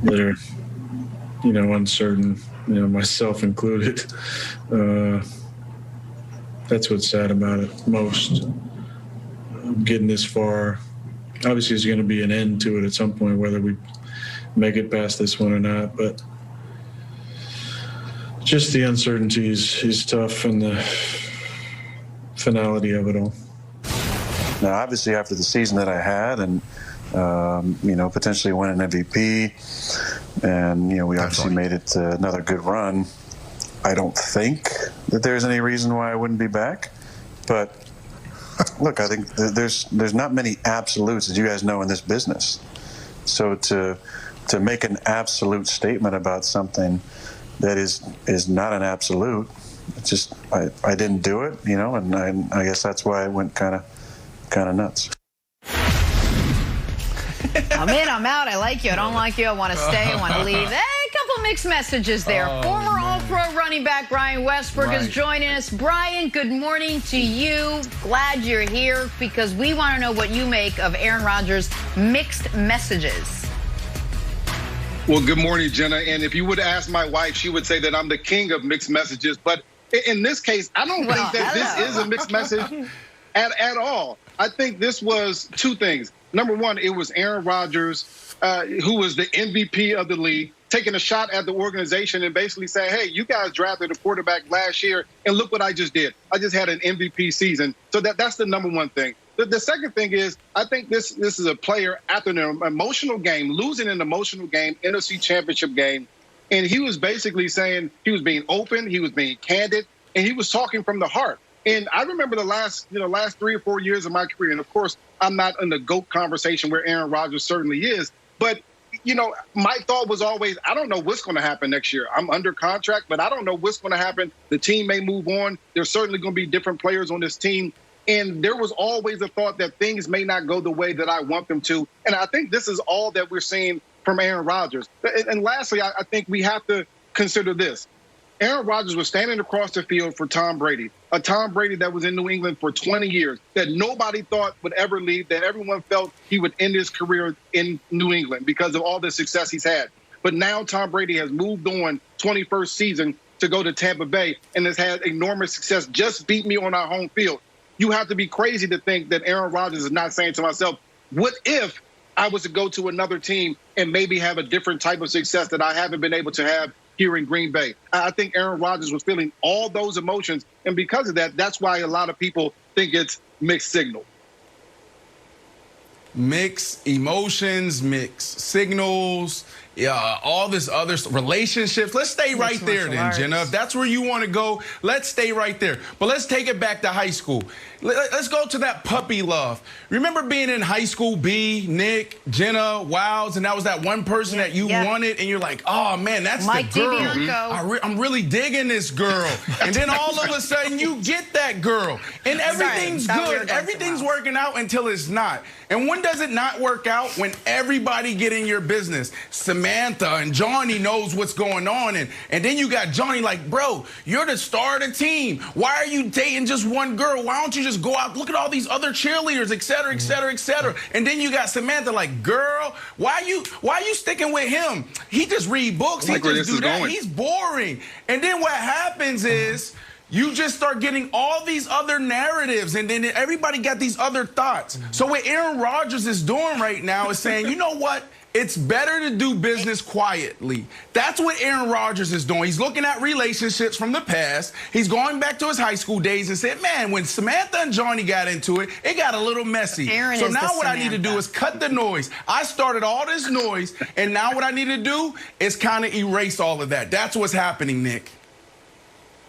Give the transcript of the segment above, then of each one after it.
that are, uncertain, myself included. That's what's sad about it most. Getting this far, obviously there's going to be an end to it at some point, whether we make it past this one or not, but just the uncertainty is tough, and the finality of it all. Now, obviously, after the season that I had, and potentially win an MVP, and we obviously made it to another good run. I don't think that there's any reason why I wouldn't be back, but look, I think there's not many absolutes, as you guys know, in this business. So to make an absolute statement about something that is not an absolute, it's just I didn't do it, and I guess that's why I went kind of nuts. I'm in, I'm out. I like you, I don't like you, I want to stay, I want to leave. Hey, a couple mixed messages there. Former All-Pro running back Brian Westbrook is joining us. Brian, good morning to you. Glad you're here because we want to know what you make of Aaron Rodgers' mixed messages. Well, good morning, Jenna. And if you would ask my wife, she would say that I'm the king of mixed messages. But in this case, I don't think that this is a mixed message at all. I think this was two things. Number one, it was Aaron Rodgers, who was the MVP of the league, taking a shot at the organization and basically saying, hey, you guys drafted a quarterback last year, and look what I just did. I just had an MVP season. So that's the number one thing. The second thing is, I think this is a player after an emotional game, losing an emotional game, NFC Championship game, and he was basically saying he was being open, he was being candid, and he was talking from the heart. And I remember the last 3 or 4 years of my career, and of course, I'm not in the GOAT conversation where Aaron Rodgers certainly is, but my thought was always, I don't know what's going to happen next year. I'm under contract, but I don't know what's going to happen. The team may move on. There's certainly going to be different players on this team. And there was always a thought that things may not go the way that I want them to. And I think this is all that we're seeing from Aaron Rodgers. And lastly, I think we have to consider this. Aaron Rodgers was standing across the field for Tom Brady, a Tom Brady that was in New England for 20 years, that nobody thought would ever leave, that everyone felt he would end his career in New England because of all the success he's had. But now Tom Brady has moved on 21st season to go to Tampa Bay and has had enormous success, just beat me on our home field. You have to be crazy to think that Aaron Rodgers is not saying to myself, what if I was to go to another team and maybe have a different type of success that I haven't been able to have here in Green Bay? I think Aaron Rodgers was feeling all those emotions, and because of that, that's why a lot of people think it's mixed signal. Mixed emotions, mixed signals, all this other relationships. Let's stay right there then, Jenna. If that's where you want to go, let's stay right there. But let's take it back to high school. Let's go to that puppy love. Remember being in high school, B, Nick, Jenna, Wilds, and that was that one person that you wanted, and you're like, oh, man, that's Mike the girl. I'm really digging this girl. And then all of a sudden, you get that girl. And everything's good. Everything's working out until it's not. And when does it not work out? When everybody get in your business. Samantha and Johnny knows what's going on. And then you got Johnny like, bro, you're the star of the team. Why are you dating just one girl? Why don't you just go out, look at all these other cheerleaders, et cetera, et cetera, et cetera. And then you got Samantha like, girl, why you sticking with him? He just read books. He just do that. He's boring. And then what happens is you just start getting all these other narratives, and then everybody got these other thoughts. So what Aaron Rodgers is doing right now is saying, you know what? It's better to do business quietly. That's what Aaron Rodgers is doing. He's looking at relationships from the past. He's going back to his high school days and said, man, when Samantha and Johnny got into it, it got a little messy. So now what I need to do is cut the noise. I started all this noise, and now what I need to do is kind of erase all of that. That's what's happening, Nick.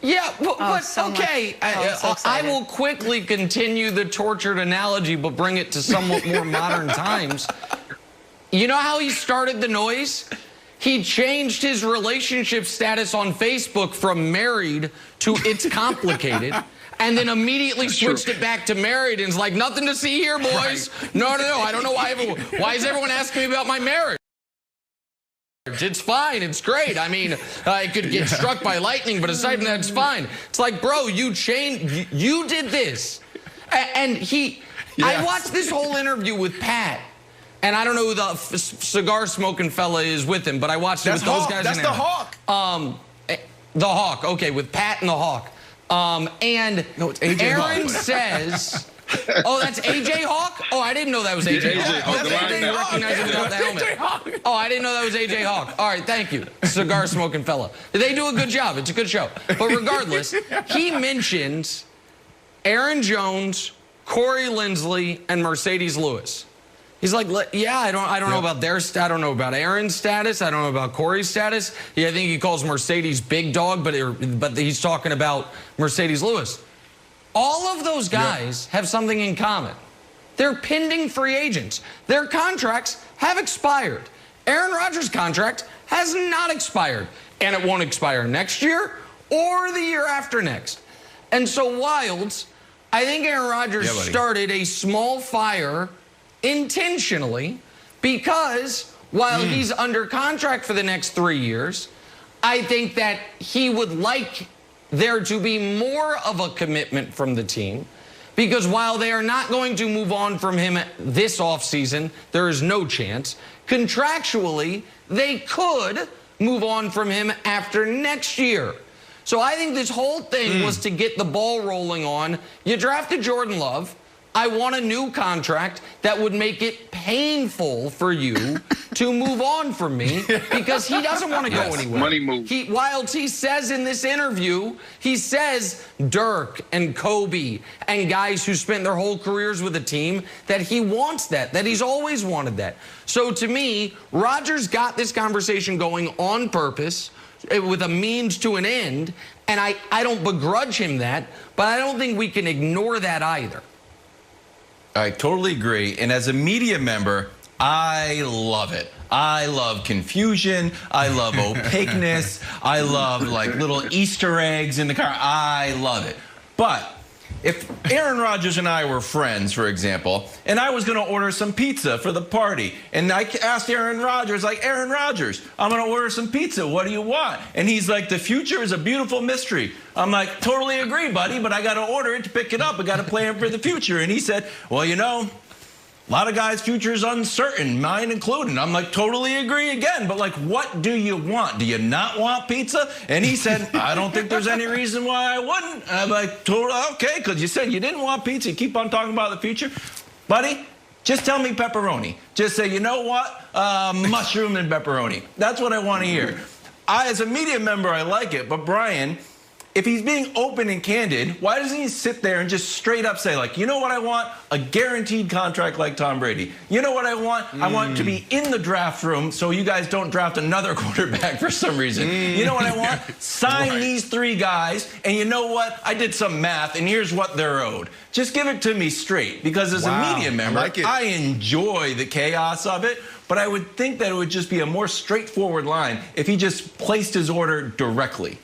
Yeah, okay. I will quickly continue the tortured analogy, but bring it to somewhat more modern times. You know how he started the noise? He changed his relationship status on Facebook from married to it's complicated, and then immediately switched it back to married and is like, nothing to see here, boys. No, I don't know why is everyone asking me about my marriage? It's fine. It's great. I mean, I could get struck by lightning, but aside from that, it's fine. It's like, bro, you changed. You did this. And I watched this whole interview with Pat. And I don't know who the cigar smoking fella is with him, but I watched it with those guys. That's the Hawk. The Hawk. Okay, with Pat and the Hawk. And no, it's AJ Aaron Hawk. says, oh, that's AJ Hawk? Oh, I didn't know that was AJ Hawk. Hawk, I didn't recognize him without the helmet. Oh, I didn't know that was AJ Hawk. All right, thank you, cigar smoking fella. They do a good job. It's a good show. But regardless, he mentions Aaron Jones, Corey Linsley, and Mercedes Lewis. He's like, yeah, I don't know about their I don't know about Aaron's status. I don't know about Corey's status. Yeah, I think he calls Mercedes big dog, but he's talking about Mercedes Lewis. All of those guys have something in common. They're pending free agents. Their contracts have expired. Aaron Rodgers' contract has not expired, and it won't expire next year or the year after next. And so, Wilds, I think Aaron Rodgers started a small fire intentionally, because while he's under contract for the next 3 years, I think that he would like there to be more of a commitment from the team, because while they are not going to move on from him this offseason, there is no chance. Contractually, they could move on from him after next year. So I think this whole thing was to get the ball rolling on. You drafted Jordan Love. I want a new contract that would make it painful for you to move on from me, because he doesn't want to go anywhere. Money move. Wilds, he says in this interview, he says Dirk and Kobe and guys who spent their whole careers with a team, that he wants that he's always wanted that. So to me, Rodgers got this conversation going on purpose with a means to an end, and I don't begrudge him that, but I don't think we can ignore that either. I totally agree. And as a media member, I love it. I love confusion. I love opaqueness. I love like little Easter eggs in the car. I love it. But if Aaron Rodgers and I were friends, for example, and I was going to order some pizza for the party, and I asked Aaron Rodgers, like, Aaron Rodgers, I'm going to order some pizza. What do you want? And he's like, the future is a beautiful mystery. I'm like, totally agree, buddy, but I got to order it to pick it up. I got to plan for the future. And he said, well, you know, a lot of guys' future is uncertain, mine included. I'm like, totally agree again. But like, what do you want? Do you not want pizza? And he said, I don't think there's any reason why I wouldn't. I'm like, totally okay, because you said you didn't want pizza. You keep on talking about the future. Buddy, just tell me pepperoni. Just say, you know what? Mushroom and pepperoni. That's what I want to hear. As a media member, I like it. But Brian, if he's being open and candid, why doesn't he sit there and just straight up say, like, you know what I want? A guaranteed contract like Tom Brady. You know what I want? I want to be in the draft room so you guys don't draft another quarterback for some reason. You know what I want? Sign these 3 guys, and you know what? I did some math, and here's what they're owed. Just give it to me straight, because as a media member, I enjoy the chaos of it, but I would think that it would just be a more straightforward line if he just placed his order directly.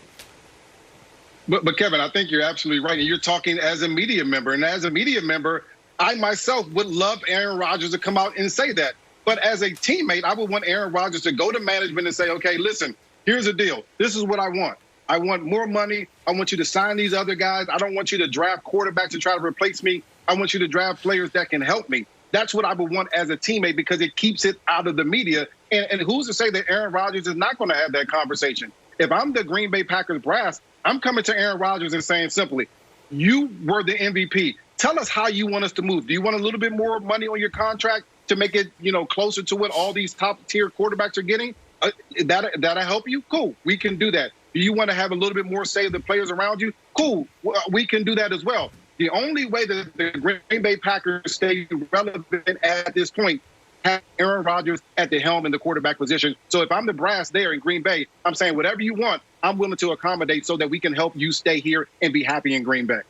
But Kevin, I think you're absolutely right. And you're talking as a media member. And as a media member, I myself would love Aaron Rodgers to come out and say that. But as a teammate, I would want Aaron Rodgers to go to management and say, okay, listen, here's the deal. This is what I want. I want more money. I want you to sign these other guys. I don't want you to draft quarterbacks to try to replace me. I want you to draft players that can help me. That's what I would want as a teammate, because it keeps it out of the media. And who's to say that Aaron Rodgers is not going to have that conversation? If I'm the Green Bay Packers brass, I'm coming to Aaron Rodgers and saying simply, you were the MVP. Tell us how you want us to move. Do you want a little bit more money on your contract to make it, closer to what all these top-tier quarterbacks are getting? That'll help you? Cool. We can do that. Do you want to have a little bit more say of the players around you? Cool. We can do that as well. The only way that the Green Bay Packers stay relevant at this point have Aaron Rodgers at the helm in the quarterback position. So if I'm the brass there in Green Bay, I'm saying whatever you want, I'm willing to accommodate so that we can help you stay here and be happy in Green Bay.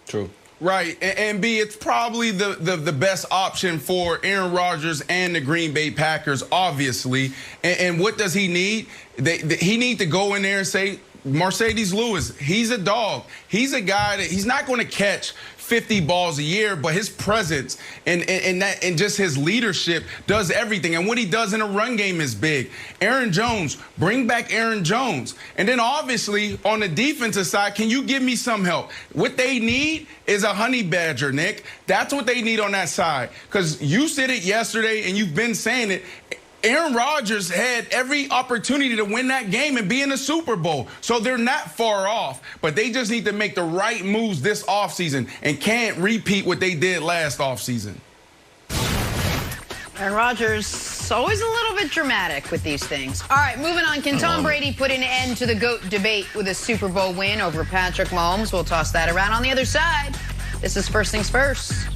True. Right. And B, it's probably the best option for Aaron Rodgers and the Green Bay Packers, obviously. And what does he need? He needs to go in there and say, Mercedes Lewis, he's a dog. He's a guy that he's not going to catch 50 balls a year, but his presence and just his leadership does everything. And what he does in a run game is big. Aaron Jones, bring back Aaron Jones. And then obviously on the defensive side, can you give me some help? What they need is a honey badger, Nick. That's what they need on that side. Because you said it yesterday and you've been saying it. Aaron Rodgers had every opportunity to win that game and be in the Super Bowl. So they're not far off, but they just need to make the right moves this offseason and can't repeat what they did last offseason. Aaron Rodgers, always a little bit dramatic with these things. All right, moving on. Can Tom Brady put an end to the GOAT debate with a Super Bowl win over Patrick Mahomes? We'll toss that around on the other side. This is First Things First.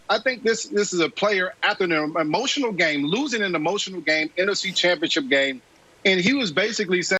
I think this is a player after an emotional game, losing an emotional game, NFC Championship game, and he was basically saying,